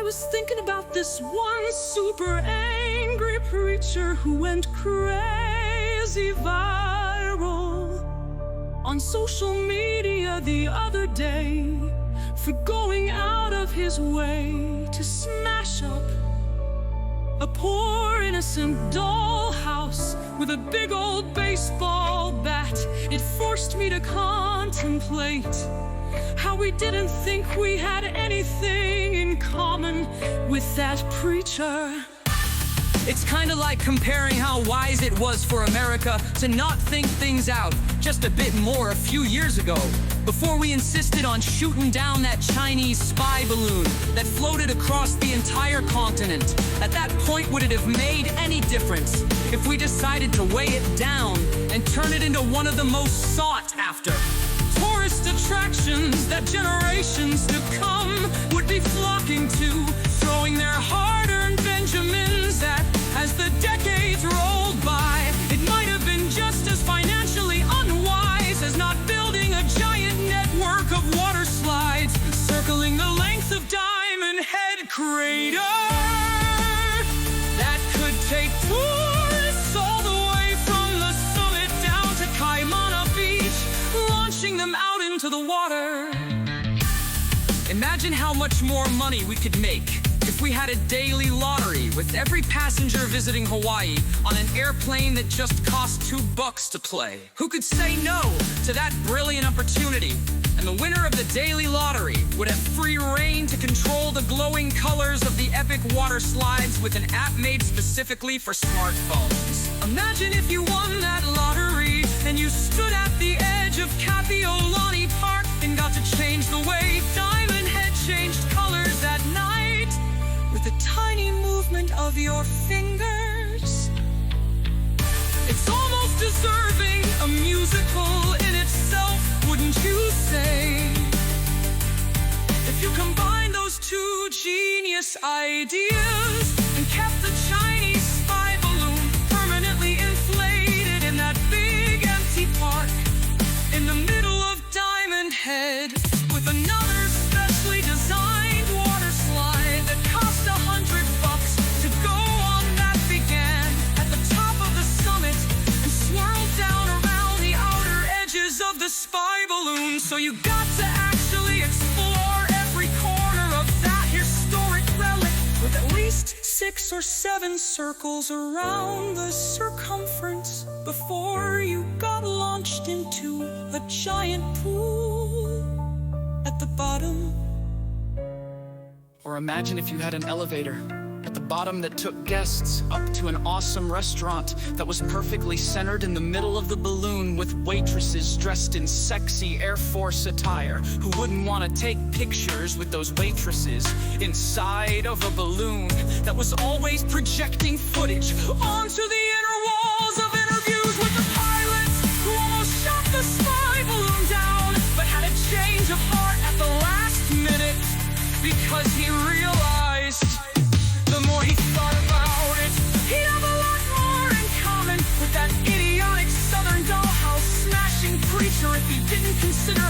I was thinking about this one super angry preacher who went crazy viral on social media the other day for going out of his way to smash up a poor innocent dollhouse with a big old baseball bat. It forced me to contemplate how we didn't think we had anything in common with that preacher. It's kinda like comparing how wise it was for America to not think things out just a bit more a few years ago, before we insisted on shooting down that Chinese spy balloon that floated across the entire continent. At that point, would it have made any difference if we decided to weigh it down and turn it into one of the most sought after tourist attractions that generations to come would be flocking to, throwing their hard-earned Benjamins at as the decades rolled by? It might have been just as financially unwise as not building a giant network of waterslides circling the length of Diamond Head Crater that could take tourists all the way from the summit down to Kaimana Beach, launching them out into the water. Imagine how much more money we could make if we had a daily lottery with every passenger visiting Hawaii on an airplane that just cost $2 to play. Who could say no to that brilliant opportunity? And the winner of the daily lottery would have free reign to control the glowing colors of the epic water slides with an app made specifically for smartphones. Imagine if you won that lottery and you stood at the edge of Kapiolani Park and got to change the way Diamond Head changed colors at night with a tiny movement of your fingers. It's almost deserving a musical in itself, wouldn't you say? If you combine those two genius ideas and kept the Chinese spy balloon permanently inflated in that big empty park in the middle of Diamond Head, with another specially designed water slide that cost $100 to go on, that began at the top of the summit and swirled down around the outer edges of the spy balloon. So you got to actually explore every corner of that historic relic with at least 6 or 7 circles around the circumference before you got launched into a giant pool at the bottom. Or imagine if you had an elevator at the bottom that took guests up to an awesome restaurant that was perfectly centered in the middle of the balloon, with waitresses dressed in sexy Air Force attire. Who wouldn't want to take pictures with those waitresses inside of a balloon that was always projecting footage onto the inner walls of interviews with the pilots who almost shot the spy balloon down, but had a change of heart at the last minute because he realized the more he thought about it, he'd have a lot more in common with that idiotic southern dollhouse smashing preacher if he didn't consider